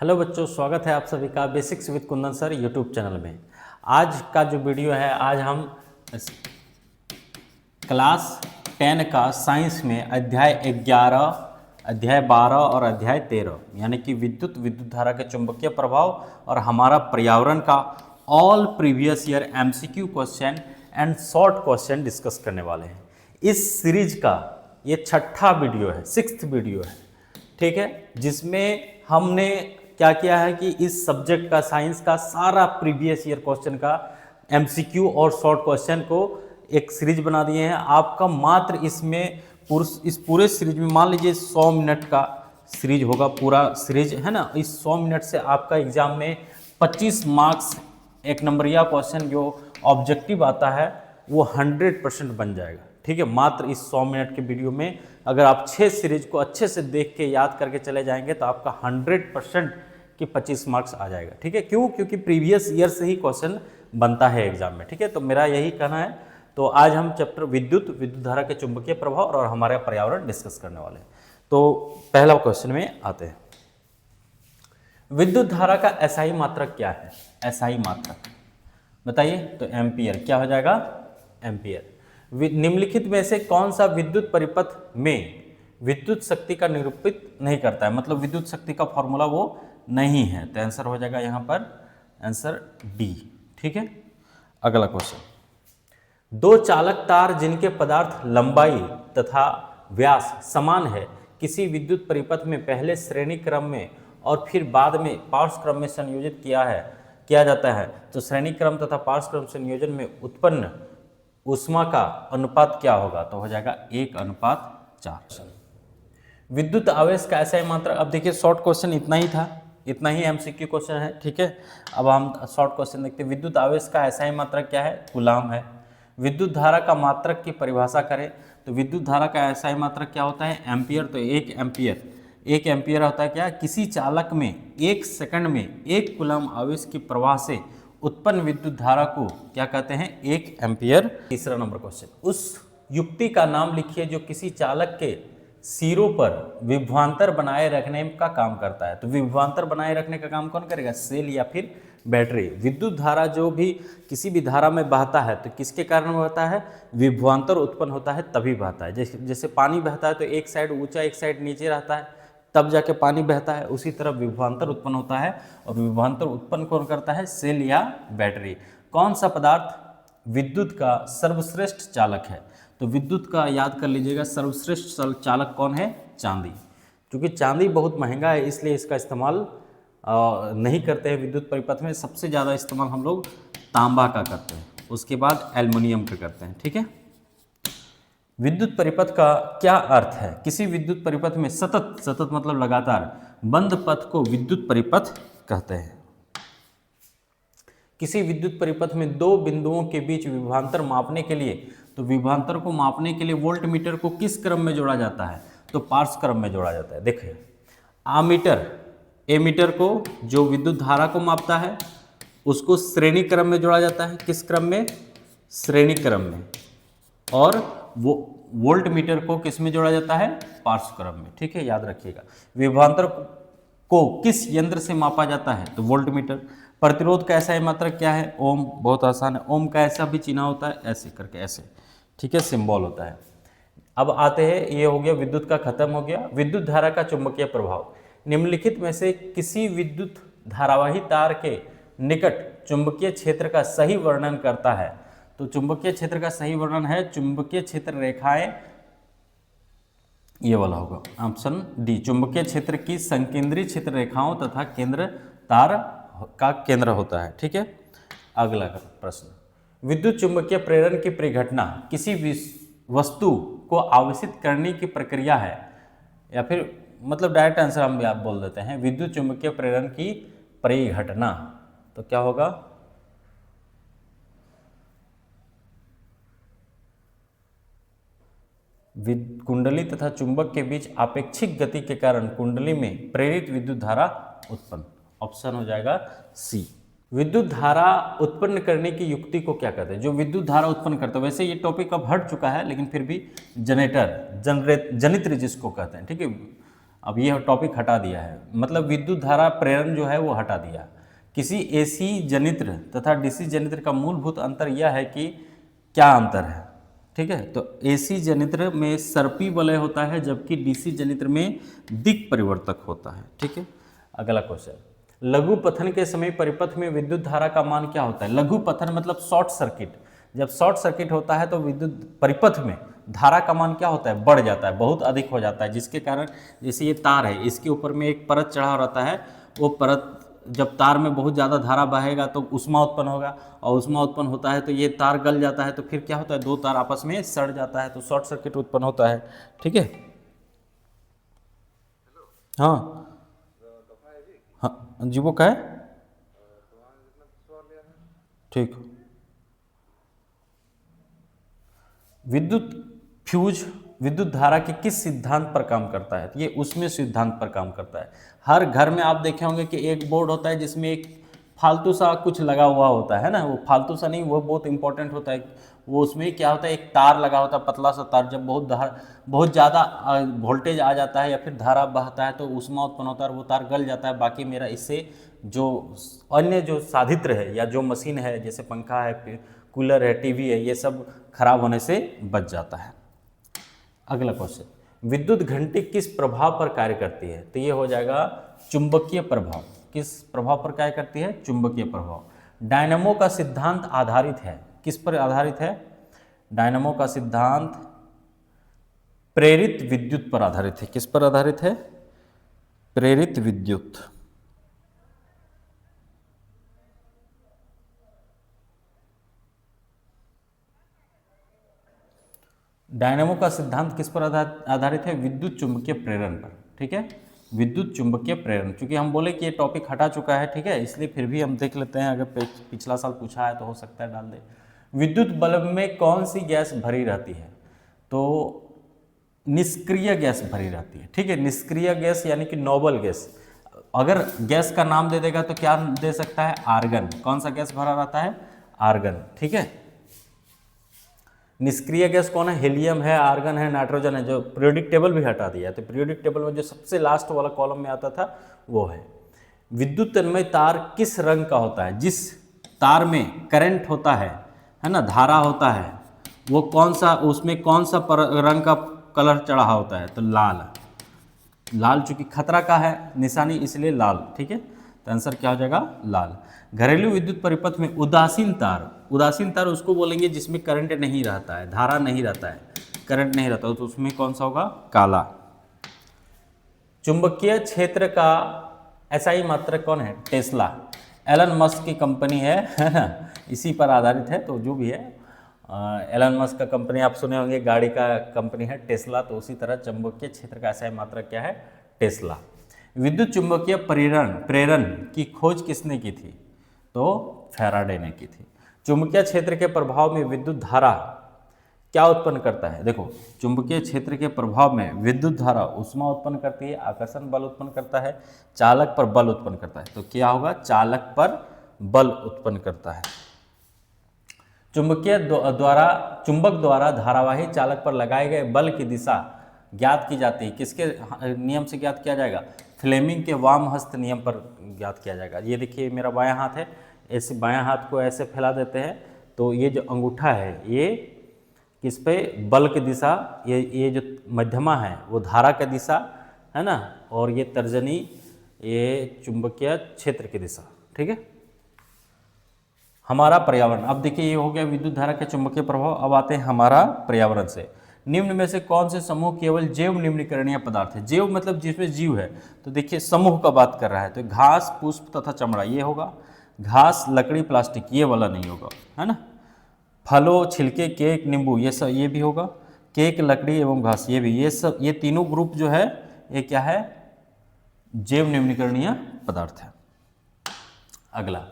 Hello बच्चों, स्वागत है आप सभी का basics with Kundan sir YouTube channel में। आज का जो वीडियो है, आज हम क्लास 10 का साइंस में अध्याय 11, अध्याय 12 और अध्याय 13 यानी कि विद्युत धारा के चुंबकीय प्रभाव और हमारा पर्यावरण का all previous year MCQ question and short question discuss करने वाले हैं। इस सीरीज का ये छठा वीडियो है, 6th वीडियो है, ठीक है, जिसमें हमने क्या किया है कि इस सब्जेक्ट का, साइंस का सारा प्रीवियस ईयर क्वेश्चन का एमसीक्यू और शॉर्ट क्वेश्चन को एक सीरीज बना दिए हैं। आपका मात्र इसमें इस पूरे सीरीज में मान लीजिए 100 मिनट का सीरीज होगा, पूरा सीरीज है ना। इस 100 मिनट से आपका एग्जाम में 25 मार्क्स एक नंबरिया क्वेश्चन जो ऑब्जेक्टिव आता है वो 100% बन जाएगा, ठीक है। मात्र इस 100 मिनट के वीडियो में अगर आप 6 सीरीज को अच्छे से देख के याद करके चले जाएंगे तो आपका 100% की 25 मार्क्स आ जाएगा, ठीक है। क्यों? क्योंकि प्रीवियस ईयर से ही क्वेश्चन बनता है एग्जाम में, ठीक है। तो मेरा यही कहना है। तो आज हम चैप्टर विद्युत धारा के चुंबकीय प्रभाव और हमारे पर्यावरण डिस्कस करने वाले हैं। तो पहला क्वेश्चन में आते हैं। विद्युत धारा का एसआई मात्रक क्या है? एसआई मात्रक बताइए। तो एम्पियर, क्या हो जाएगा? एम्पियर। निम्नलिखित में से कौन सा विद्युत परिपथ में विद्युत शक्ति का निरूपित नहीं करता है? मतलब विद्युत शक्ति का फॉर्मूला वो नहीं है। तो आंसर हो जाएगा यहाँ पर आंसर डी, ठीक है। अगला क्वेश्चन, दो चालक तार जिनके पदार्थ लंबाई तथा व्यास समान है किसी विद्युत परिपथ में पहले श्रेणी क्रम में और फिर बाद में पार्श्व क्रम में संयोजित किया जाता है, तो श्रेणी क्रम तथा पार्श्व क्रम संयोजन में उत्पन्न ऊष्मा का अनुपात क्या होगा? तो हो जाएगा 1:4। विद्युत आवेश का एसआई मात्रक। अब देखिए, शॉर्ट क्वेश्चन इतना ही था, इतना ही एमसीक्यू क्वेश्चन है, ठीक है। अब हम शॉर्ट क्वेश्चन देखते हैं। विद्युत आवेश का एसआई मात्रक क्या है? कूलाम है। विद्युत धारा का मात्रक की परिभाषा करें तो विद्युत धारा का एसआई मात्रक क्या होता है? एम्पियर। तो 1 एम्पियर होता है क्या? किसी चालक में 1 सेकंड में 1 कूलाम आवेश की प्रवाह से उत्पन्न विद्युत धारा को क्या कहते हैं? 1 एम्पियर। तीसरा नंबर क्वेश्चन, उस युक्ति का नाम लिखिए जो किसी चालक के सिरों पर विभवांतर बनाए रखने का काम करता है। तो विभवांतर बनाए रखने का काम कौन करेगा? सेल या फिर बैटरी। विद्युत धारा जो भी किसी भी धारा में बहता है तो किसके कारण बहता है? विभवांतर उत्पन्न होता है तभी बहता है। जैसे पानी बहता है तो एक साइड ऊंचा एक साइड नीचे रहता है, तब जाके पानी बहता है। उसी तरह विभवांतर उत्पन्न होता है, और विभवांतर उत्पन्न कौन करता है? सेल या बैटरी। कौन सा पदार्थ विद्युत का सर्वश्रेष्ठ चालक है? तो विद्युत का याद कर लीजिएगा, सर्वश्रेष्ठ चालक कौन है? चांदी। क्योंकि चांदी बहुत महंगा है इसलिए इसका इस्तेमाल नहीं करते हैं विद्युत परिपथ में। सबसे ज़्यादा इस्तेमाल हम लोग तांबा का करते हैं, उसके बाद एल्युमिनियम का करते हैं, ठीक है। विद्युत परिपथ का क्या अर्थ है? किसी विद्युत परिपथ में सतत मतलब लगातार बंद पथ को विद्युत परिपथ कहते हैं। किसी विद्युत परिपथ में दो बिंदुओं के बीच विभवांतर मापने के लिए, तो विभवांतर को मापने के लिए वोल्ट मीटर को किस क्रम में जोड़ा जाता है? तो पार्श्व क्रम में जोड़ा जाता है। देखिए, एमीटर को जो विद्युत धारा को मापता है उसको श्रेणी क्रम में जोड़ा जाता है। किस क्रम में? श्रेणी क्रम में। और वो वोल्ट मीटर को किस में जोड़ा जाता है? पार्श्व क्रम में, ठीक है, याद रखिएगा। विभवांतर को किस यंत्र से मापा जाता है? तो वोल्ट मीटर। प्रतिरोध का एसआई मात्रक क्या है? ओम। बहुत आसान है, ओम का ऐसा भी चिन्ह होता है, ऐसे करके, ऐसे, ठीक है, सिंबल होता है। अब आते हैं, ये हो गया विद्युत का, खत्म हो गया। विद्युत धारा का चुंबकीय प्रभाव। निम्नलिखित में से किसी विद्युत धारावाही तार के निकट चुंबकीय क्षेत्र का सही वर्णन करता है? तो चुंबकीय क्षेत्र का सही वर्णन है चुंबकीय क्षेत्र रेखाएं, ये वाला होगा ऑप्शन डी। चुंबकीय क्षेत्र की संकेंद्रीय क्षेत्र रेखाओं तथा केंद्र तार का केंद्र होता है, ठीक है। अगला प्रश्न, विद्युत चुंबकीय प्रेरण की परिघटना किसी वस्तु को आवेशित करने की प्रक्रिया है, या फिर मतलब डायरेक्ट आंसर हम आप बोल देते हैं, विद्युत चुंबकीय प्रेरण की परिघटना। तो क्या होगा? कुंडली तथा चुंबक के बीच आपेक्षिक गति के कारण कुंडली में प्रेरित विद्युत धारा उत्पन्न। ऑप्शन हो जाएगा सी। विद्युत धारा उत्पन्न करने की युक्ति को क्या कहते हैं? जो विद्युत धारा उत्पन्न करता है, वैसे ये टॉपिक अब हट चुका है लेकिन फिर भी जनित्र जिसको कहते हैं, ठीक है, अब ये टॉपिक हटा दिया है, मतलब विद्युत धारा प्रेरण जो है वो हटा दिया। किसी एसी जनित्र तथा डीसी जनित्र का मूलभूत अंतर यह है कि क्या अंतर है, ठीक है। तो एसी जनित्र में सर्पी वलय होता है, जबकि डीसी जनित्र में दिक् परिवर्तक होता है, ठीक है। अगला क्वेश्चन, लघु पथन के समय परिपथ में विद्युत धारा का मान क्या होता है? लघु पथन मतलब शॉर्ट सर्किट, जब शॉर्ट सर्किट होता है तो विद्युत परिपथ में धारा का मान क्या होता है? बढ़ जाता है, बहुत अधिक हो जाता है, जिसके कारण जैसे ये तार है, इसके ऊपर में एक परत चढ़ा रहता है, वो परत जब तार में बहुत ज़्यादा धारा बहेगा तो उष्मा उत्पन्न होगा, और उष्मा उत्पन्न होता है तो ये तार गल जाता है, तो फिर क्या होता है? दो तार आपस में सड़ जाता है, तो शॉर्ट सर्किट उत्पन्न होता है, ठीक है। हाँ हाँ जी, वो क्या है? ठीक। विद्युत फ्यूज विद्युत धारा के किस सिद्धांत पर काम करता है? ये उसमें सिद्धांत पर काम करता है। हर घर में आप देखे होंगे कि एक बोर्ड होता है जिसमें एक फालतू सा कुछ लगा हुआ होता है ना, वो फालतू सा नहीं, वो बहुत इंपॉर्टेंट होता है। वो उसमें क्या होता है? एक तार लगा होता है, पतला सा तार, जब बहुत ज़्यादा वोल्टेज आ जाता है या फिर धारा बहता है तो ऊष्मा उत्पन्न होता है और वो तार गल जाता है। बाकी मेरा इससे जो अन्य जो साधित्र है या जो मशीन है, जैसे पंखा है, कूलर है, टीवी है, ये सब खराब होने से बच जाता है। अगला क्वेश्चन, विद्युत घंटी किस प्रभाव पर कार्य करती है? तो ये हो जाएगा चुंबकीय प्रभाव। किस प्रभाव पर कार्य करती है? चुंबकीय प्रभाव। डायनामो का सिद्धांत आधारित है, किस पर आधारित है? डायनामो का सिद्धांत प्रेरित विद्युत पर आधारित है। किस पर आधारित है? प्रेरित विद्युत। डायनामो का सिद्धांत किस पर आधारित है? विद्युत चुंबकीय प्रेरण पर, ठीक है। विद्युत चुंबकीय प्रेरण, क्योंकि हम बोले कि ये टॉपिक हटा चुका है, ठीक है, इसलिए फिर भी हम देख लेते हैं, अगर पिछला साल पूछा है तो हो सकता है डाल दे। विद्युत बल्ब में कौन सी गैस भरी रहती है? तो निष्क्रिय गैस भरी रहती है, ठीक है। निष्क्रिय गैस यानी कि नोबल गैस। अगर गैस का नाम दे देगा तो क्या दे सकता है? आर्गन। कौन सा गैस भरा रहता है? आर्गन, ठीक है। निष्क्रिय गैस कौन है? हीलियम है, आर्गन है, नाइट्रोजन है। जो पीरियोडिक टेबल भी हटा दिया, तो पीरियोडिक टेबल में जो सबसे लास्ट वाला कॉलम में आता था वो है। विद्युत तन्मय तार किस रंग का होता है? जिस तार में करंट होता है ना, धारा होता है, वो कौन सा, उसमें कौन सा रंग का कलर चढ़ा होता है? तो लाल। लाल चूंकि खतरा का है निशानी, इसलिए लाल, ठीक है। तो आंसर क्या हो जाएगा? लाल। घरेलू विद्युत परिपथ में उदासीन तार उसको बोलेंगे जिसमें करंट नहीं रहता है, धारा नहीं रहता है, करंट नहीं रहता, तो उसमें कौन सा होगा? काला। चुंबकीय क्षेत्र का एसआई मात्रक कौन है? टेस्ला। एलन मस्क की कंपनी है ना, इसी पर आधारित है। तो जो भी है, एलन मस्क का कंपनी आप सुने होंगे, गाड़ी का कंपनी है टेस्ला, तो उसी तरह चुंबकीय क्षेत्र का एसआई मात्रक क्या है? टेस्ला। विद्युत चुंबकीय प्रेरण की खोज किसने की थी? तो फैराडे ने की थी। चुंबकीय क्षेत्र के प्रभाव में विद्युत धारा क्या उत्पन्न करता है? देखो, चुंबकीय क्षेत्र के प्रभाव में विद्युत धारा ऊष्मा उत्पन्न करती है, आकर्षण बल उत्पन्न करता है, चालक पर बल उत्पन्न करता है। तो क्या होगा? चालक पर बल उत्पन्न करता है। चुंबक द्वारा धारावाही चालक पर लगाए गए बल की दिशा ज्ञात की जाती है। किसके नियम से ज्ञात किया जाएगा? फ्लेमिंग के वाम हस्त नियम पर ज्ञात किया जाएगा। ये देखिए, मेरा बायां हाथ है, ऐसे बायां हाथ को ऐसे फैला देते हैं, तो ये जो अंगूठा है ये किस पे? बल की दिशा, ये जो मध्यमा है वो धारा की दिशा है ना, और ये तर्जनी ये चुंबकीय क्षेत्र की दिशा, ठीक है। हमारा पर्यावरण, अब देखिए ये हो गया विद्युत धारा के चुंबकीय प्रभाव। अब आते हैं हमारा पर्यावरण से। निम्न में से कौन से समूह केवल जैव निम्नीकरणीय पदार्थ है? जैव मतलब जिसमें जीव है, तो देखिए समूह का बात कर रहा है, तो घास, पुष्प तथा चमड़ा ये होगा। घास, लकड़ी, प्लास्टिक ये वाला नहीं होगा, है ना। फलों, छिलके, केक, नींबू ये सब ये भी होगा। केक, लकड़ी एवं घास ये भी, ये सब, ये तीनों ग्रुप जो है ये क्या है? जैव निम्नीकरणीय पदार्थ है। अगला,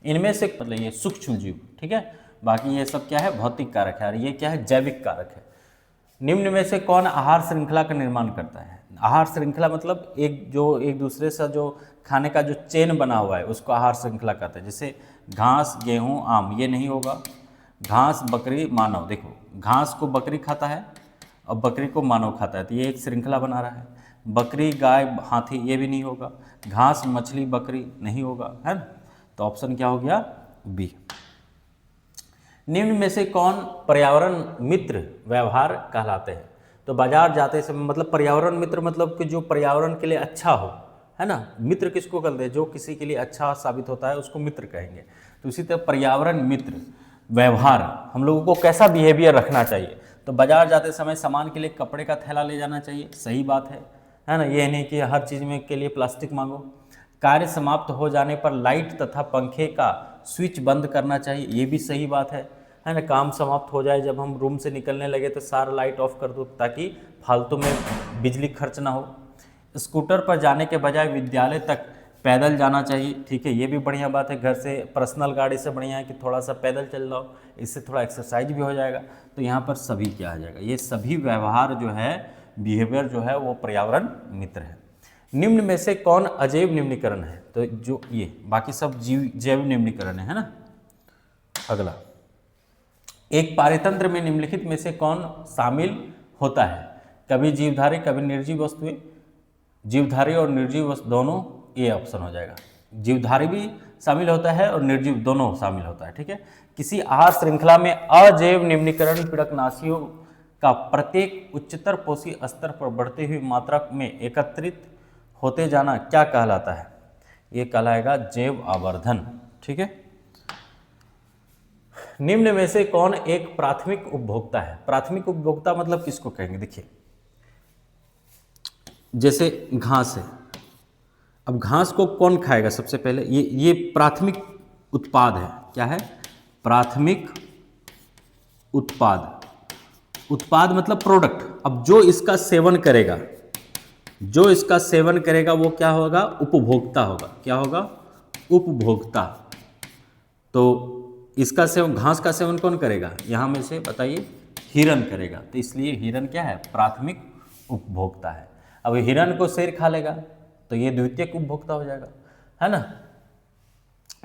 इनमें से मतलब ये सूक्ष्म जीव, ठीक है, बाकी ये सब क्या है? भौतिक कारक है, और ये क्या है? जैविक कारक है। निम्न में से कौन आहार श्रृंखला का निर्माण करता है? आहार श्रृंखला मतलब एक दूसरे से जो खाने का जो चेन बना हुआ है उसको आहार श्रृंखला कहते हैं। जैसे घास, गेहूं, आम ये नहीं होगा। घास, बकरी, मानव, देखो घास को बकरी खाता है और बकरी को मानव खाता है, तो ये एक श्रृंखला बना रहा है। बकरी, गाय, हाथी, ये भी नहीं होगा। घास, मछली, बकरी नहीं होगा, है ना। तो ऑप्शन क्या हो गया? बी। निम्न में से कौन पर्यावरण मित्र व्यवहार कहलाते हैं? तो बाजार जाते समय, मतलब पर्यावरण मित्र मतलब कि जो पर्यावरण के लिए अच्छा हो, है ना। मित्र किसको कहते हैं? जो किसी के लिए अच्छा साबित होता है उसको मित्र कहेंगे। तो इसी तरह पर्यावरण मित्र व्यवहार, हम लोगों को कैसा बिहेवियर रखना चाहिए? तो बाजार जाते समय सामान के लिए कपड़े का थैला ले जाना चाहिए, सही बात है ना। ये नहीं कि हर चीज़ में के लिए प्लास्टिक मांगो। कार्य समाप्त हो जाने पर लाइट तथा पंखे का स्विच बंद करना चाहिए, ये भी सही बात है ना। काम समाप्त हो जाए, जब हम रूम से निकलने लगे तो सारा लाइट ऑफ कर दो ताकि फालतू में बिजली खर्च ना हो। स्कूटर पर जाने के बजाय विद्यालय तक पैदल जाना चाहिए, ठीक है, ये भी बढ़िया बात है। घर से पर्सनल गाड़ी से बढ़िया है कि थोड़ा सा पैदल चल जाओ, इससे थोड़ा एक्सरसाइज भी हो जाएगा। तो यहाँ पर सभी क्या आ जाएगा? ये सभी व्यवहार जो है, बिहेवियर जो है, वो पर्यावरण मित्र है। निम्न में से कौन अजैव निम्नीकरण है? तो जो ये बाकी सब जैव निम्नीकरण है ना। अगला, एक पारितंत्र में निम्नलिखित में से कौन शामिल होता है? कभी जीवधारी, कभी निर्जीव वस्तुएं। जीवधारी और निर्जीव वस्तु दोनों, ये ऑप्शन हो जाएगा। जीवधारी भी शामिल होता है और निर्जीव दोनों शामिल होता है, ठीक है। किसी आहार श्रृंखला में अजैव निम्नीकरण पीड़कनाशियों का प्रत्येक उच्चतर पोषी स्तर पर बढ़ती हुई मात्रा में एकत्रित होते जाना क्या कहलाता है? ये कहलाएगा जैव आवर्धन, ठीक है। निम्न में से कौन एक प्राथमिक उपभोक्ता है? प्राथमिक उपभोक्ता मतलब किसको कहेंगे? देखिए, जैसे घास है, अब घास को कौन खाएगा? सबसे पहले ये प्राथमिक उत्पाद है। क्या है? प्राथमिक उत्पाद। उत्पाद मतलब प्रोडक्ट। अब जो इसका सेवन करेगा, जो इसका सेवन करेगा वो क्या होगा? उपभोक्ता होगा। क्या होगा? उपभोक्ता। तो इसका सेवन, घास का सेवन कौन करेगा? यहाँ में से बताइए, हिरन करेगा। तो इसलिए हिरन क्या है? प्राथमिक उपभोक्ता है। अब हिरन को शेर खा लेगा तो ये द्वितीयक उपभोक्ता हो जाएगा, है ना।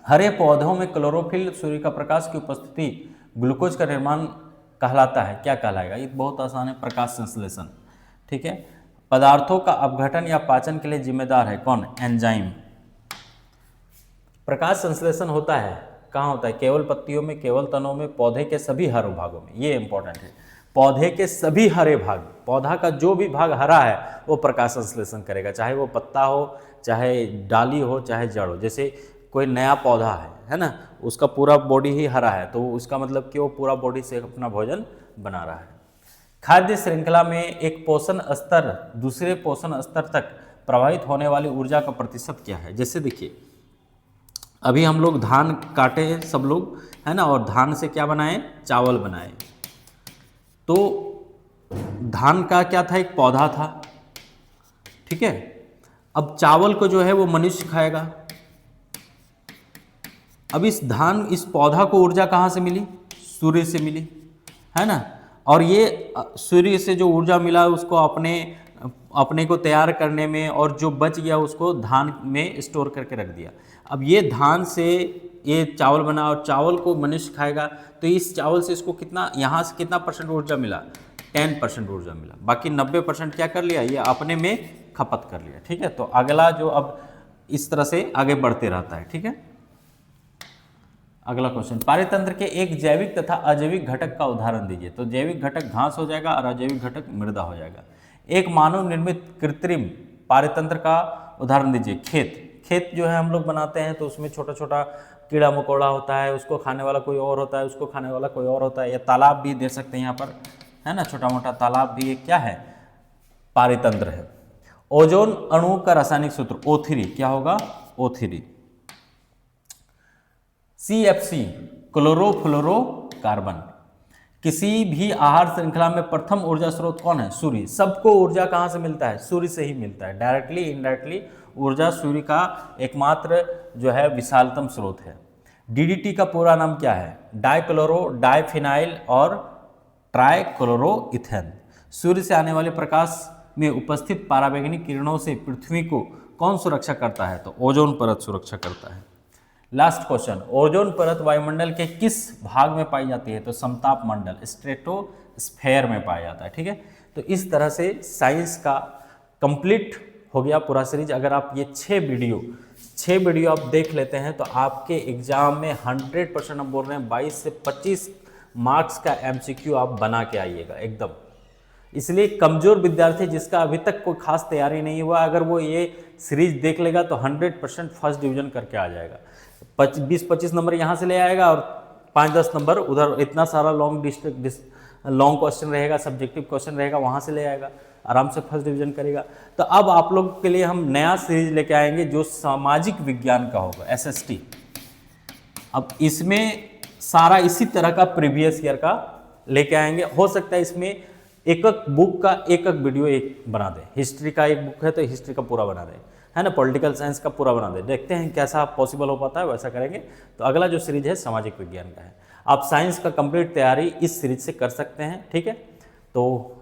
हरे पौधों में क्लोरोफिल, सूर्य का प्रकाश की उपस्थिति ग्लूकोज का निर्माण कहलाता है, क्या कहलाएगा? ये बहुत आसान है, प्रकाश संश्लेषण, ठीक है। पदार्थों का अपघटन या पाचन के लिए जिम्मेदार है कौन? एंजाइम। प्रकाश संश्लेषण होता है कहाँ होता है? केवल पत्तियों में, केवल तनों में, पौधे के सभी हरे भागों में। ये इंपॉर्टेंट है, पौधे के सभी हरे भाग, पौधा का जो भी भाग हरा है वो प्रकाश संश्लेषण करेगा, चाहे वो पत्ता हो, चाहे डाली हो, चाहे जड़ हो। जैसे कोई नया पौधा है ना, उसका पूरा बॉडी ही हरा है तो उसका मतलब कि वो पूरा बॉडी से अपना भोजन बना रहा है। खाद्य श्रृंखला में एक पोषण स्तर दूसरे पोषण स्तर तक प्रवाहित होने वाली ऊर्जा का प्रतिशत क्या है? जैसे देखिए, अभी हम लोग धान काटे सब लोग, है ना, और धान से क्या बनाए? चावल बनाए। तो धान का क्या था? एक पौधा था, ठीक है। अब चावल को जो है वो मनुष्य खाएगा। अब इस पौधा को ऊर्जा कहाँ से मिली? सूर्य से मिली, है ना। और ये सूर्य से जो ऊर्जा मिला उसको अपने को तैयार करने में, और जो बच गया उसको धान में स्टोर करके रख दिया। अब ये धान से ये चावल बना और चावल को मनुष्य खाएगा, तो इस चावल से इसको कितना, यहाँ से कितना परसेंट ऊर्जा मिला? 10% ऊर्जा मिला। बाकी 90% क्या कर लिया? ये अपने में खपत कर लिया, ठीक है। तो अगला जो अब इस तरह से आगे बढ़ते रहता है, ठीक है। अगला क्वेश्चन, पारितंत्र के एक जैविक तथा अजैविक घटक का उदाहरण दीजिए। तो जैविक घटक घास हो जाएगा और अजैविक घटक मृदा हो जाएगा। एक मानव निर्मित कृत्रिम पारितंत्र का उदाहरण दीजिए। खेत जो है हम लोग बनाते हैं तो उसमें छोटा छोटा कीड़ा मकोड़ा होता है, उसको खाने वाला कोई और होता है, उसको खाने वाला कोई और होता है। या तालाब भी दे सकते हैं यहाँ पर, है ना, छोटा मोटा तालाब भी एक क्या है? पारितंत्र है। ओजोन अणु का रासायनिक सूत्र O3 क्या होगा? O3। CFC chlorofluorocarbon. किसी भी आहार श्रृंखला में प्रथम ऊर्जा स्रोत कौन है? सूर्य। सबको ऊर्जा कहाँ से मिलता है? सूर्य से ही मिलता है। डायरेक्टली इनडायरेक्टली ऊर्जा सूर्य का एकमात्र जो है विशालतम स्रोत है। DDT का पूरा नाम क्या है? डाइक्लोरो, डाइफिनाइल और ट्राइक्लोरोइथेन। सूर्य से आने वाले प्रकाश में उपस्थित पराबैंगनी किरणों से पृथ्वी को कौन सुरक्षा करता है? तो ओजोन परत सुरक्षा करता है। लास्ट क्वेश्चन, ओजोन परत वायुमंडल के किस भाग में पाई जाती है? तो समताप मंडल, स्ट्रेटोस्फेयर में पाया जाता है, ठीक है। तो इस तरह से साइंस का कंप्लीट हो गया पूरा सीरीज। अगर आप ये 6 वीडियो आप देख लेते हैं तो आपके एग्जाम में 100% हम बोल रहे हैं 22 से 25 मार्क्स का MCQ आप बना के आइएगा एकदम। इसलिए कमज़ोर विद्यार्थी जिसका अभी तक कोई खास तैयारी नहीं हुआ, अगर वो ये सीरीज देख लेगा तो 100% फर्स्ट डिवीजन करके आ जाएगा। 20-25 नंबर यहाँ से ले आएगा और 5-10 नंबर उधर, इतना सारा लॉन्ग क्वेश्चन रहेगा, सब्जेक्टिव क्वेश्चन रहेगा, वहाँ से ले आएगा, आराम से फर्स्ट डिवीजन करेगा। तो अब आप लोग के लिए हम नया सीरीज लेके आएंगे जो सामाजिक विज्ञान का होगा, SST। अब इसमें सारा इसी तरह का प्रीवियस ईयर का लेके आएंगे। हो सकता है इसमें एक बुक का एक वीडियो एक बना दे। हिस्ट्री का एक बुक है तो हिस्ट्री का पूरा बना दे, है ना, पॉलिटिकल साइंस का पूरा बना दे। देखते हैं कैसा पॉसिबल हो पाता है, वैसा करेंगे। तो अगला जो सीरीज है सामाजिक विज्ञान का है। आप साइंस का कंप्लीट तैयारी इस सीरीज से कर सकते हैं, ठीक है। तो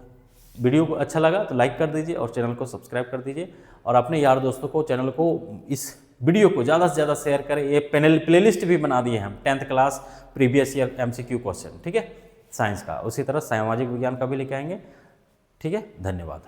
वीडियो को अच्छा लगा तो लाइक कर दीजिए और चैनल को सब्सक्राइब कर दीजिए और अपने यार दोस्तों को चैनल को इस वीडियो को ज़्यादा से ज़्यादा शेयर करें। ये प्लेलिस्ट भी बना दिए हैं हम 10th class previous year MCQ question, ठीक है, साइंस का। उसी तरह सामाजिक विज्ञान का भी लेके आएंगे, ठीक है। धन्यवाद।